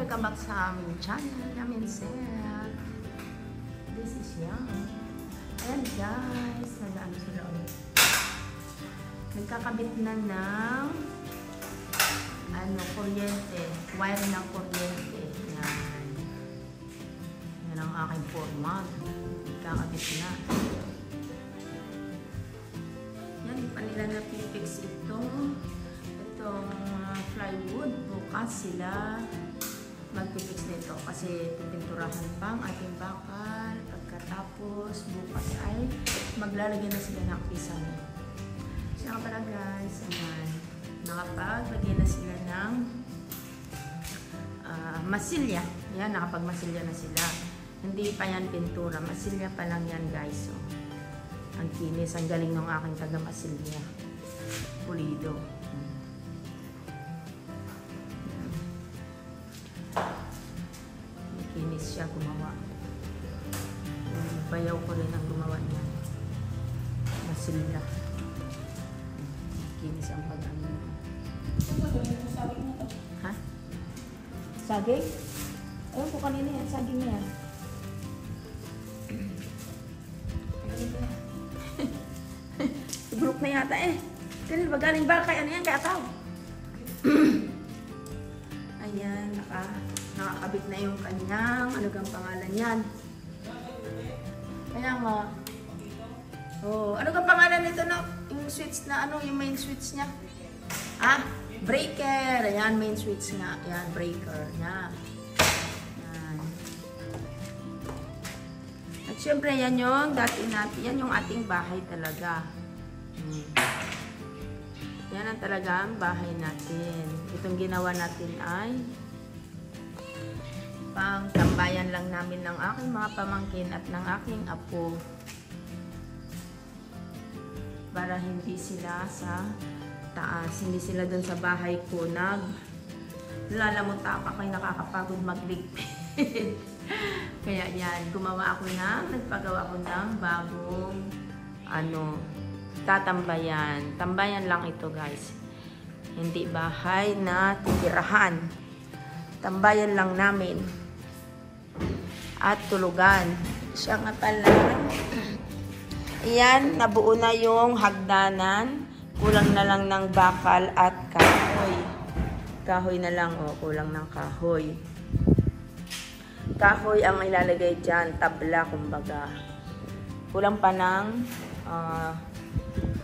welcome back sa aming channel namin, sir. This is Yang. Ayan guys, nag-ano sila ulit. Nagkakabit na ng kuryente, wire ng kuryente. Yan. Yan ang aking format. Nagkakabit na. Yan, di pa nila napipix itong plywood. Bukas sila magpipix nito kasi pipinturahan pang ating bakal. Pagkatapos bukas ay maglalagyan na sila ng pisang. Siya nga pala guys, ayan, nakapaglagyan na sila ng masilya. Yan, nakapagmasilya na sila. Hindi pa yan pintura, masilya pa lang yan guys. So, ang kinis, ang galing ng aking taga-masilya. Pulido. Kinis siya gumawa. Bayaw ko rin ang gumawa niya. Masilya. Kinis ang pag-ano. Ha? Saging? Ewan ko kanina yan. Saging na yan. Bulok na yata eh. Kanil ba galing ba? Kaya ano yan? Kaya tao. Ayan. Nakakabit na yung kanyang. Ano kang pangalan yan? Kaya nga. Oh, ano kang pangalan nito na? Yung switch na ano? Yung main switch niya? Ah? Breaker. Ayan, main switch nga. Ayan, breaker niya. Ayan. At syempre, yan yung dati natin. Yan yung ating bahay talaga. Yan ang talagang bahay natin. Itong ginawa natin ay pang-tambayan lang namin ng aking mga pamangkin at ng aking apo. Para hindi sila sa taas. Hindi sila dun sa bahay ko lalamutaka kayo, nakakapagod magligpit. Kaya yan, nagpagawa ako ng bagong tatambayan. Tambayan lang ito guys. Hindi bahay na titirahan. Tambayan lang namin. At tulugan. Siya nga pala. Ayan, nabuo na yung hagdanan. Kulang na lang ng bakal at kahoy. Kahoy na lang, kulang ng kahoy. Kahoy ang ilalagay dyan, tabla kumbaga. Kulang pa ng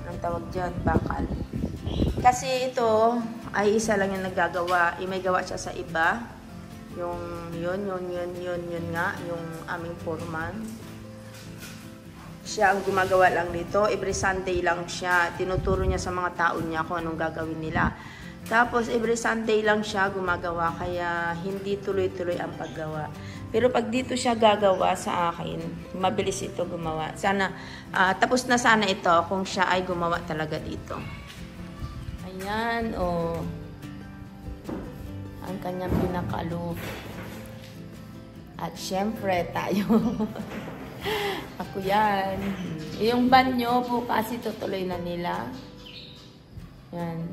ang tawag dyan, bakal. Kasi ito ay isa lang yung naggagawa. May gawa siya sa iba. Yun nga, yung aming foreman. Siya ang gumagawa lang dito. Every Sunday lang siya. Tinuturo niya sa mga tao niya kung anong gagawin nila. Tapos every Sunday lang siya gumagawa. Kaya hindi tuloy-tuloy ang paggawa. Pero pag dito siya gagawa sa akin, mabilis ito gumawa. Sana, tapos na sana ito kung siya ay gumawa talaga dito. Ayan, ang kanyang pinakalo. At syempre, tayo. Ako yan. Yung banyo po kasi tutuloy na nila. Yan.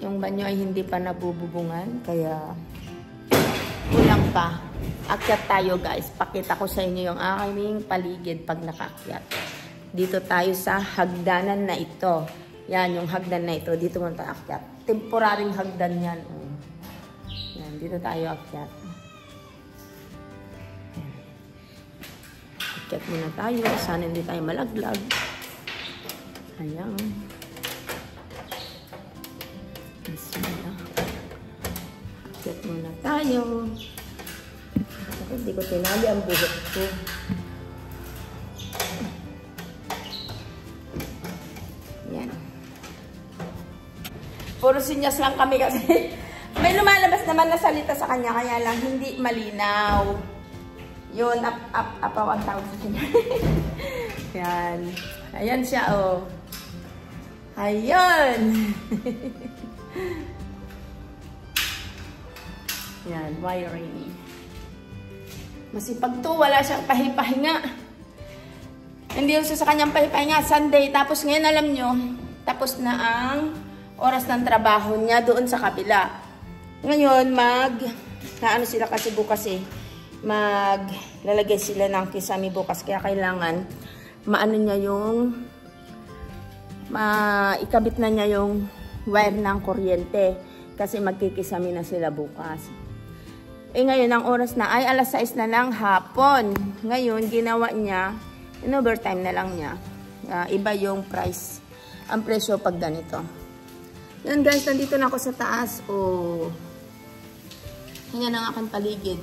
Yung banyo ay hindi pa nabububungan. Kaya kulang pa. Akyat tayo guys. Pakita ko sa inyo yung aking paligid pag nakaakyat. Dito tayo sa hagdanan na ito. Yan, yung hagdan na ito. Dito muna tayo akyat. Temporaring hagdan yan. Yan, dito tayo akyat. Akyat muna tayo. Sana hindi tayo malaglag. Ayan. Akyat muna tayo. Hindi ko tinali ang buhok ko. Yan. Puro sinyas lang kami kasi may lumalabas naman na salita sa kanya kaya lang hindi malinaw. Yun, apaw ang tawag sa kanya. Yan. Ayan siya, Ayun. Yan, wiring. Masipag to, wala siyang pahipahinga. Hindi yung sa kanyang pahipahinga, Sunday. Tapos ngayon, alam nyo, tapos na ang oras ng trabaho niya doon sa kabila. Ngayon, ano sila kasi bukas maglalagay sila ng kisame bukas. Kaya kailangan, maano niya ikabit na niya yung wire ng kuryente. Kasi magkikisame na sila bukas. Ngayon, ang oras na ay alas 6 na ng hapon. Ngayon, ginawa niya, in overtime na lang niya. Iba yung price. Ang presyo pag ganito. Yan guys, nandito na ako sa taas. Ganyan ang aking paligid.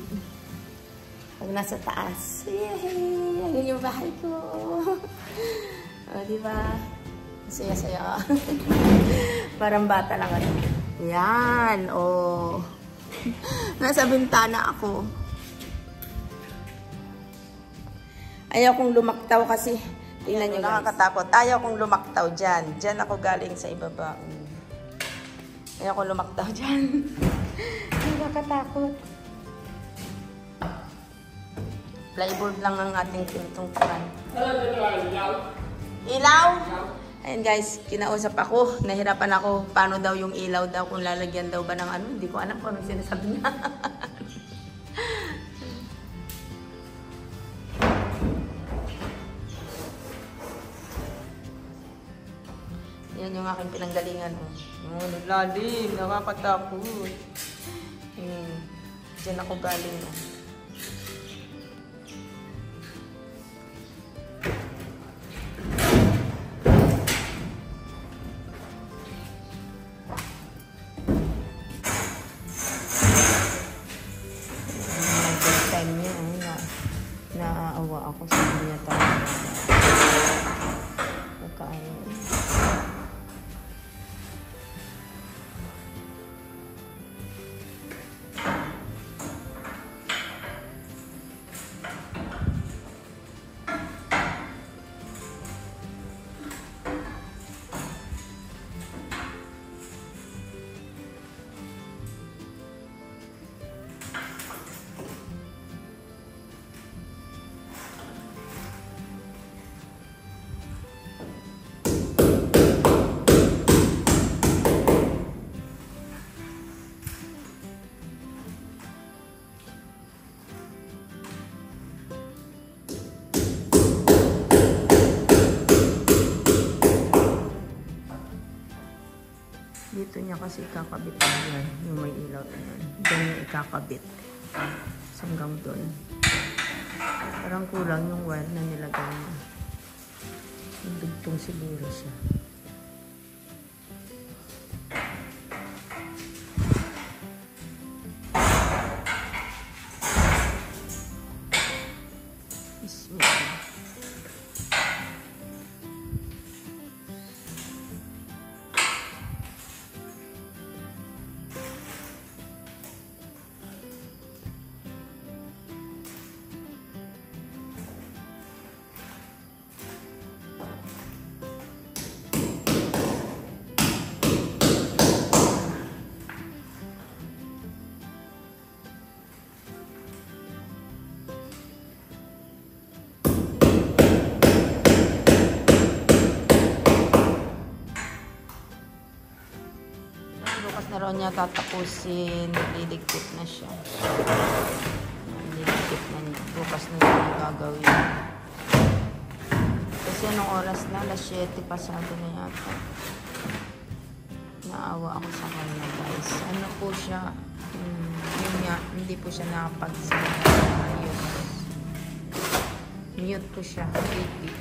Pag nasa taas. Yay! Ayan yung bahay ko. Diba? Saya-saya. Parang bata lang ano. Yan. Nasa bintana ako. Ayaw kong lumaktaw kasi. Tingnan nyo guys. Nakakatakot. Ayaw kong lumaktaw dyan. Dyan ako galing sa ibaba. Ayaw kong lumaktaw dyan. Nakakatakot. Plyboard lang ang ating tinutungkuran. Ilaw? Ayan guys, kinausap ako. Nahirapan ako. Paano daw yung ilaw daw? Kung lalagyan daw ba ng ano? Hindi ko alam kung anong sinasabi niya. Yan yung aking pinanggalingan. Naglalim. Nakakatakot. Diyan ako galing. Naaawa ako sa kanya talaga. Pagkain. Dito niya kasi ikakabit yan, yung may ilaw na yan. Diyan niya ikakabit. Hanggang doon. Parang kulang yung wire na nilagay niya. Dugtong siguro siya. Bukas na raw niya tatapusin. Nililigpit na siya. Nililigpit na niya. Bukas na niya gagawin. Kasi anong oras na? Alas 7 pasado na yata. Naawa ako sa kanya guys. Ano po siya? Yun nga, hindi po siya nakapagsalita. Mute po siya. Baby.